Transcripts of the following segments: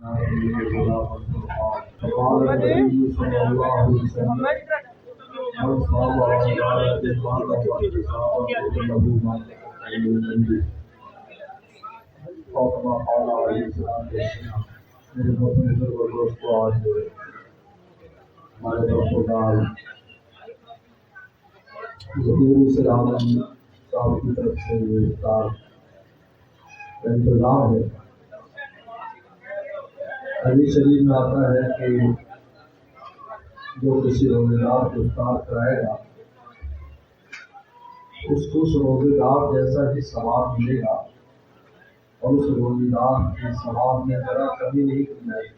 فقال النبي صلى الله عليه وسلم من صام رمضان إيمانا واحتسابا له ما تقدم من ذنبه اور كما قال عليه الصلاة والسلام. میرے بزرگ اور دوستو، آج ہمارے برخوردار ظہور سلام صاحب کی طرف سے یہ افطار کا انتظام ہے. حدیث شریف میں آتا ہے کہ جو کسی روزے دار کو افطار کرائے گا اس کو اس روزے دار جیسا ہی ثواب ملے گا اور اس روزے دار کے ثواب میں ذرا کمی نہیں کرنا ہے.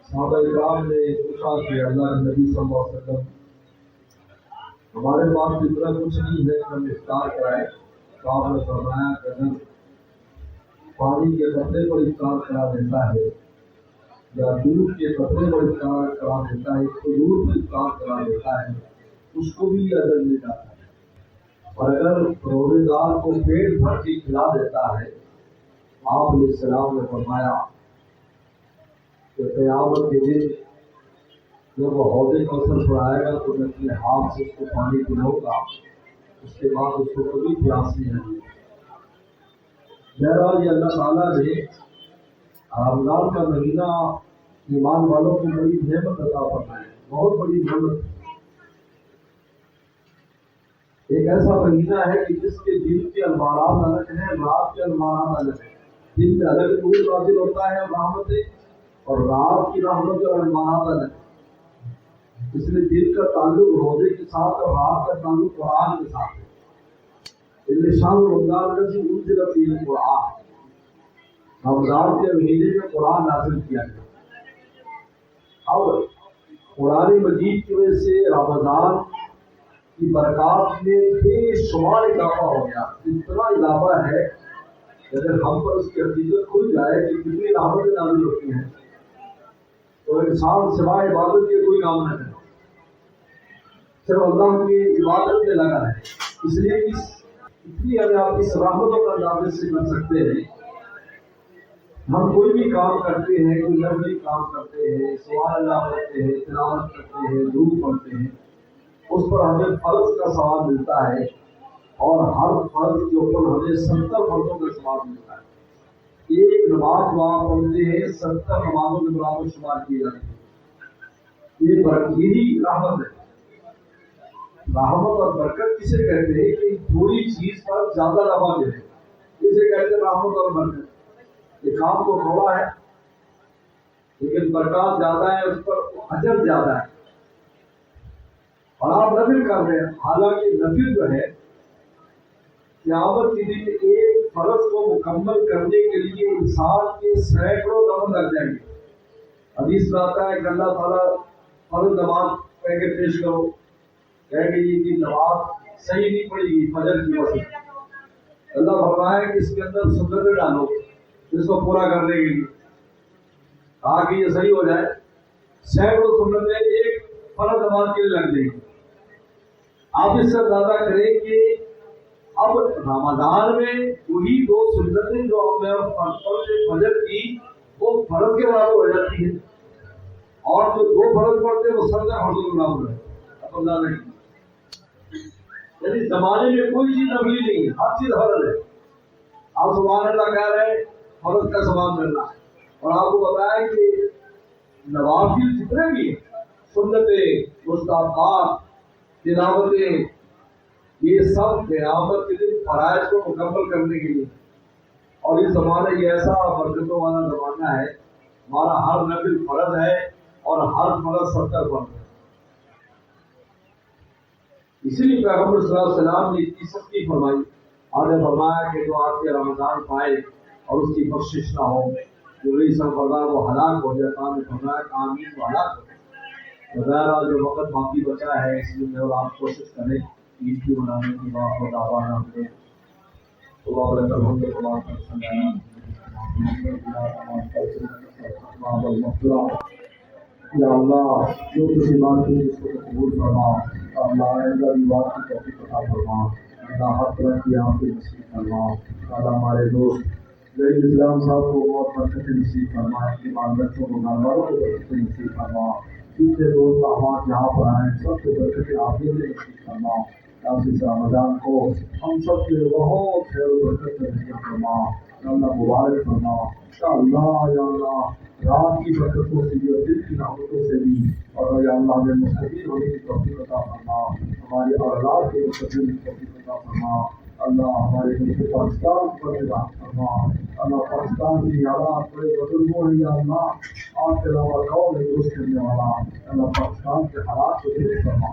صحابہ کرام نے پوچھا کہ اللہ کے نبی صلی اللہ علیہ وسلم ہمارے پاس اتنا کچھ نہیں ہے کہ ہم افطار کرائیں. تو آپ نے فرمایا کہ اگر پانی کے قطرے پر افطار کرا دیتا ہے یا دودھ کے قطرے پر افطار کرا دیتا ہے، دودھ پر افطار کرا دیتا ہے، اس کو بھی اجر مل جاتا ہے. اور اگر روزے دار کو پیٹ بھر کے کھلا دیتا ہے، آپ علیہ السلام نے فرمایا کہ قیامت کے دن جب وہ حوض کوثر پر آئے گا تو میں اپنے ہاتھ سے اس کو پانی پلاؤں گا، اس کے بعد اس کو کبھی پیاس نہیں لگے. بہرحال یہ اللہ تعالیٰ نے رمضان کا مہینہ ایمان والوں کو بڑی نعمت عطا فرمائی ہے، بہت بڑی نعمت. ایک ایسا مہینہ ہے کہ جس کے دن کے انوارات الگ ہیں، رات کے انوارات الگ ہیں. دن میں الگ نور نازل ہوتا ہے رحمتیں، اور رات کی رحمت اور انوارات الگ ہیں. اس لیے دن کا تعلق روزے کے ساتھ اور رات کا تعلق قرآن کے ساتھ ہے. شان رمضان الذی انزل فیہ القرآن، رمضان کے مہینے میں قرآن نازل کیا گیا. اب قرآن مجید کی وجہ سے رمضان کی برکات میں بے شمار اضافہ ہو گیا. اتنا اضافہ ہے کہ اگر ہم پر اس کی حقیقت کھل جائے کہ کتنی رحمتیں نازل ہوتی ہیں تو انسان سوائے عبادت کے کوئی کام نہ کرے، صرف اللہ کی عبادت میں لگا ہے. اس لیے اتنی ہمیں آپ اس رحمتوں کا اندازے سے کر سکتے ہیں. ہم کوئی بھی کام کرتے ہیں، کوئی نفلی کام کرتے ہیں، سبحان اللہ پڑھتے ہیں، تلاوت کرتے ہیں، درود پڑھتے ہیں، اس پر ہمیں فرض کا ثواب ملتا ہے، اور ہر فرض کے اوپر ہمیں 70 فرضوں کا ثواب ملتا ہے. ایک نماز جو آپ پڑھتے ہیں 70 نمازوں کے برابر شمار کی جاتی ہے. یہی رحمت ہے. رحمت اور برکت کسے کہتے ہیں کہ تھوڑی چیز پر زیادہ نفع ملے، اسے کہتے ہیں رحمت اور برکت. یہ کام تو تھوڑا ہے لیکن برکات زیادہ ہے، اس پر اجر زیادہ ہے. اور آپ نفل کر رہے ہیں، حالانکہ نفل جو ہے قیامت کے دن ایک فرض کو مکمل کرنے کے لیے انسان کے سینکڑوں نفل لگ جائیں گے. حدیث میں آتا ہے کہ اللہ تعالیٰ فرض نماز کہہ کے پیش کرو، کہہ گے یہ نماز صحیح نہیں پڑے گی فجر کی وجہ سے. اللہ فرمایا کہ اس کے اندر سنتیں ڈالو اس کو پورا کرنے کے لیے تاکہ یہ صحیح ہو جائے. سینکڑوں سنتیں ایک فرض نماز کے لیے لگ جائیں گی. آپ اس سے اندازہ کریں کہ اب رمضان میں وہی 2 سنتیں جو ہمیں فجر کی وہ فرض کے برابر ہو جاتی ہے، اور جو 2 فرض پڑھتے ہیں وہ 70 فرضوں کے برابر ہے. اب اندازہ نہیں، یعنی زمانے میں کوئی چیز نفلی نہیں ہے، ہر چیز فرض ہے. آپ سبحان اللہ کہہ رہے ہیں، فرض کا ثواب ملنا ہے. اور آپ کو بتایا کہ نوافل جتنے بھی سنتیں، مستحبات، تلاوتیں، یہ سب قیامت کے دن فرائض کو مکمل کرنے کے لیے. اور یہ زمانہ یہ ایسا برکتوں والا زمانہ ہے، ہمارا ہر نفل فرض ہے اور ہر فرض 70 فرض ہے. اسی لیے پیغمبر صلی اللہ علیہ وسلم نے اتنی سختی فرمائی. آپ نے فرمایا کہ جو آپ کے رمضان پائے اور اس کی بخشش نہ ہو، جو نہیں سب بردار وہ ہلاک ہو جائے. آپ نے فرمایا کہ آمین وہ ہلاک ہو جائے. بظاہر جو وقت باقی بچا ہے اس لیے میں اور آپ کوشش کریں عید کی منانے کی بات کو دعویٰ نہ دیں. تو آپ نے ہم نے یا اللہ جو کسی بات کی جس کو قبول فرما، اللہ آئندہ بھی بات کی توفیق عطا فرما. اللہ ہر طرح کی آپ کی نصیب فرما. اللہ ہمارے دوست ظہیر اسلام صاحب کو بہت برکت نصیب فرما، ان کے بال بچوں کو گھر والوں کو برکت نصیب فرما، جتنے دوست احمد یہاں پر آئے ہیں سب کو برکت عافیت نصیب فرما، اس رمضان کو ہم سب کے بہت خیر و برکت نصیب فرما، یا اللہ مبارک فرما، یا اللہ رات کی برکتوں سے بھی اور دل کی رحمتوں سے بھی، اور یا اللہ ہمیں مستقل ہونے کی توفیق عطا فرما، ہماری اولاد کو مستقل ہونے کی توفیق عطا فرما، اللہ ہمارے ملک پاکستان پر نگاہ فرما، اللہ پاکستان کی حالات بڑے بزرگوں ہیں، یا اللہ آپ کے علاوہ کون ہے درست کرنے والا، اللہ پاکستان کے حالات کو درست فرما،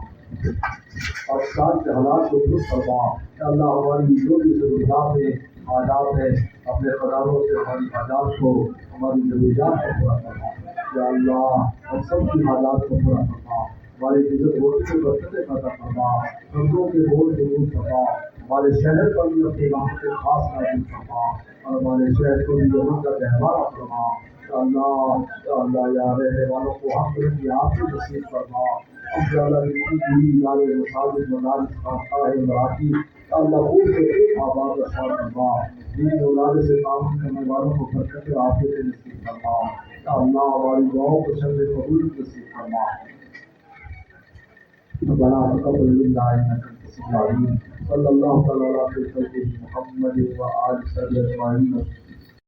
پاکستان کے حالات کو درست فرما، یا اللہ ہماری جو بھی ضروریات ہیں حاجات ہے اپنے خزانوں سے ہماری حاجات کو ہماری ضروریات کو پورا کرنا، یا اللہ ہم سب کی حاجات کو پورا کرنا، ہماری عزت روٹی کو برکتیں پیدا کرنا، قرضوں کے بوجھ کو دور کرنا، ہمارے شہر پر بھی اپنی رحمت خاص نازل فرما، اور ہمارے شہر کو بھی امن کا تہوار فرما، یا اللہ یا رہنے والوں کو حق کی آپ کی نصیب فرما، ہم سے اللہ کی پوری ادارے مساجد مدارس خانقاہ مراکز یا اللہ خوب سے خوب آباد رسان فرما، دین اولاد سے تعاون کرنے والوں کو برکت عافیت نصیب فرما، یا اللہ ہماری دعاؤں کو شر قبول نصیب فرما، ربنا تقبل منا انك انت السميع العليم، صلى الله تعالى على سيدنا محمد وعلى اله وصحبه اجمعين.